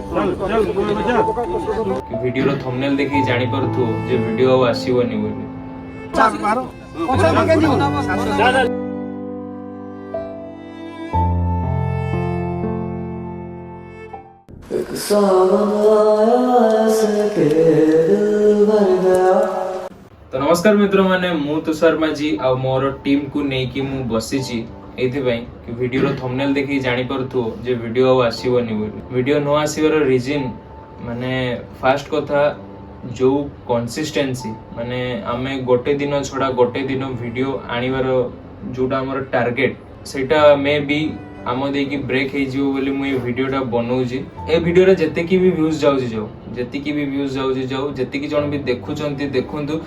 Video thumbnail देखि जानि परथु जे video आसीबनी बोली तो नमस्कार मित्र माने मु तुषार माझी आ मोर टीम को नै कि मु बसी छी एथि पई कि वीडियो रो थंबनेल देखि जानि परथु जे वीडियो आसीबनी बोली वीडियो न आसीबार रीजन माने फास्ट कथा जो कंसिस्टेंसी माने आमे गोटे दिन छडा गोटे दिन वीडियो आनिबार जोटा हमर टारगेट सेटा मे बी आम देकी ब्रेक हे जिवो बोली मु ए वीडियोटा बनौजी ए वीडियो रे जते की भी व्यूज जाउजी जाउ जते की भी व्यूज जाउजी जाउ जते की जण भी देखुचंती देखंतु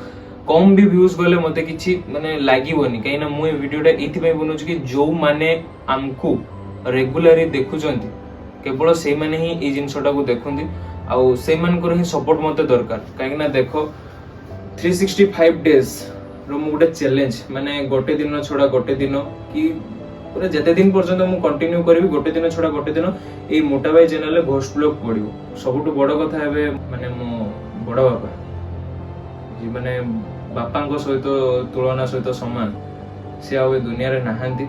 कम भी व्यूज गले मते किछि माने लागिवनी काइना मु ए वीडियोटा एथि पय बनौजी कि जो माने आमकु रेगुलरली देखुचंती केवल से माने ही ए जिंसटा को देखंती आउ से मानकर ही सपोर्ट मते दरकार काइना देखो 365 डेज रो मु गोटे चैलेंज माने गोटे दिन छोड़ा गोटे दिन कि पूरा जते दिन पर्यंत मु कंटिन्यू करबी गोटे दिन छोड़ा गोटे दिन ए मोटा भाई चैनल रे घोस्ट ब्लॉग पडिबो सबटु बड़ कथा हेबे माने मो बड़ बापा जी माने बापांको सहित तुलना सहित समान से आवे दुनिया रे नाहंती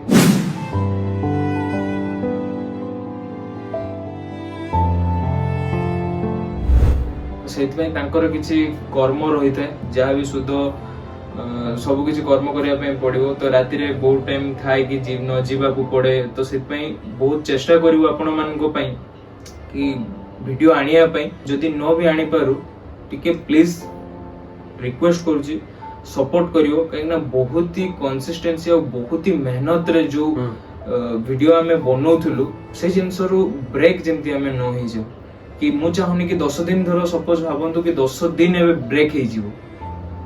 सेति पय तांकर किछि कर्म रहिते जहा भी शुद्ध सब किछि कर्म करिया पे पड़िबो तो राति रे बहुत टाइम थाए कि जीव न जीवा को पड़े तो सेति पय बहुत चेष्टा करिवो आपण मानको पय कि वीडियो आनिया पय जदि न भी आनी पारु टिके प्लीज रिक्वेस्ट करूची सपोर्ट करियो काइना बहुत ही कंसिस्टेंसी और बहुत ही मेहनत रे जो वीडियो हमें बनौथुलु से जिंसरु ब्रेक जेमति हमें न होई जे कि मु चाहुनी कि 10 दिन धरो सपोज भाबंतु कि 10 दिन एबे ब्रेक हे जिवो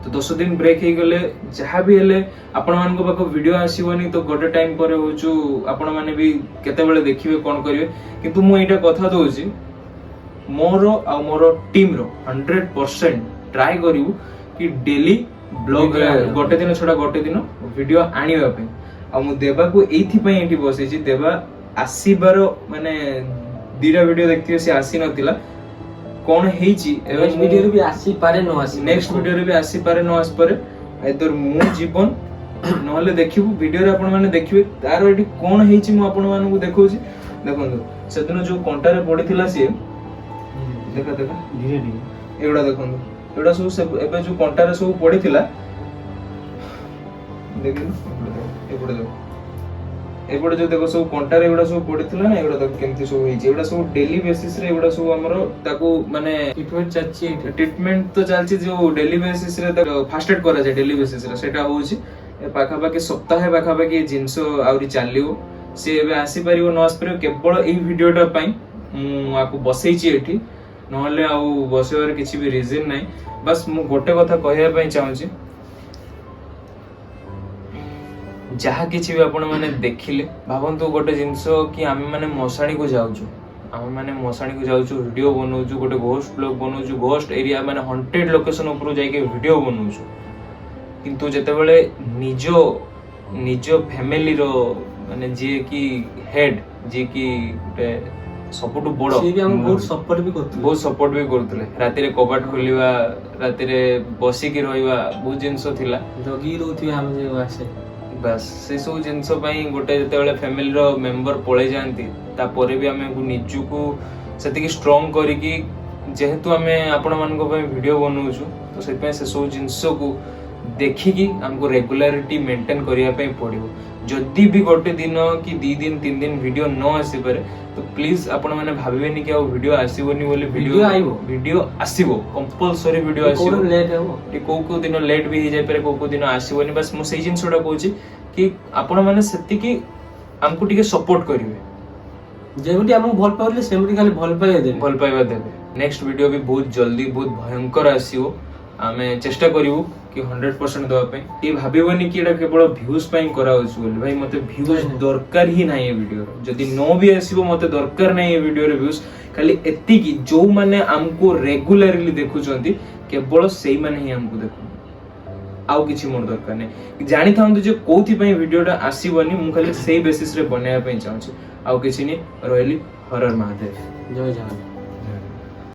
तो 10 दिन ब्रेक हे गले जहा भी हेले आपण मानको पाको वीडियो आसीबनी तो गोटे टाइम पर होचु आपण माने भी केते बेले देखिबे कोन करिवे किंतु मु एटा कथा दोउची मोरो आ मोरो टीम रो 100% ट्राई करिवु कि डेली ब्लॉग गोटे दिन छोड़ा गोटे दिन वीडियो आनिबा पे आ मु देबा को एथि पय एठी बसै छी देबा आसीबार माने दीरा वीडियो देखथियो से आसी नथिला कोन हेई छी नेक्स्ट वीडियो रे भी आसी पारे न आसी नेक्स्ट वीडियो रे भी आसी पारे न आसी पारे आइदर मु जीवन नहले देखिबु वीडियो रे आपण माने देखिबे तार एठी कोन हेई छी मु आपण माने को देखौ छी देखंतु सेदिन जो कंटा रे पडिथिला से देखा देखा धीरे धीरे एडा देखंतु एडा सब एबे जो कंटा रे सब पडिथिला देखिन एपडे देखो एपडे जो देखो सब कंटा रे एडा सब पडिथिला ना एडा देखो केमति सब होई छै एडा सब डेली बेसिस रे एडा सब हमरो ताको माने ट्रीटमेंट चाची ट्रीटमेंट तो चालछि जो डेली बेसिस रे फर्स्ट एड करा जाय डेली बेसिस रे सेटा होउछि ए पाखा पाके सप्ताह पाखा पाके जिंसो आउरी चालियो से एबे आसी परियो न आसी परियो केवल ए वीडियोटा पई मु आको बसै छी एठी नहले आउ बसेबार किछि भी रीजन नै बस मु गोटे कथा कहया पई चाहूची जहा किछि भी आपण माने देखिले भाबंतु गोटे जिंसो कि आमे माने मसाणी को जाउछु आमे माने मसाणी को जाउछु वीडियो बनौछु गोटे घोस्ट ब्लॉग बनौछु घोस्ट एरिया माने हॉन्टेड लोकेशन ऊपर जाई के वीडियो बनौछु किंतु जते बेले निजो फैमिली रो माने जे की हेड जे की गोटे सबटु बड़ से भी हम बहुत सपोर्ट भी करथले राति रे कबाट खोलिवा राति रे बसी की रहइवा बहुत जिंसो थिला जगी रहथि हम जे वासे बस से सब जिंसो पई गोटे जते बेले फैमिली रो मेंबर पळे जानती ता परे भी हमें निजु को सेति की स्ट्रांग करी कि जेहेतु हमें आपण मान को पई वीडियो बनौछु तो से पई से सब जिंसो को देखि कि हमको रेगुलरिटी मेंटेन करिया पई पड़िबो जदी भी गोटे दिन कि 2 दिन 3 दिन वीडियो न आसी पारे तो प्लीज आपण माने भाबिबेनी कि आ वीडियो आसीबोनी बोली वीडियो आसीबो कंपलसरी वीडियो आसीबो लेट हेबो कि को दिन लेट भी हे जाय पारे को दिन आसीबोनी बस मु सेही जिंसोडा कहूची कि आपण माने सेति कि हमको टिके सपोर्ट करिवे जेबुटी हमहु भल पाउले सेमुटी खाली भल पाइबा देबे नेक्स्ट वीडियो भी बहुत जल्दी बहुत भयंकर आसीबो आमे चेष्टा करिवु कि 100% दवा पे ये भाबिबनी कि एटा केवल व्यूज पई करा होछु बोली भाई मते व्यूज दरकार ही नाही ए वीडियो जदी नो भी आसीबो मते दरकार नाही ए वीडियो रे व्यूज खाली एत्ती कि जो माने हमको रेगुलरली देखुचंती केवल सेही माने ही हमको देखु आउ किछि मोर दरकार नै जानि थांतु जे कोथि पई वीडियोटा आसीबनी मु खाली सेही बेसिस रे बनाया पई चाहूची आउ किछि नै रहली हरर महादेव जय जवान।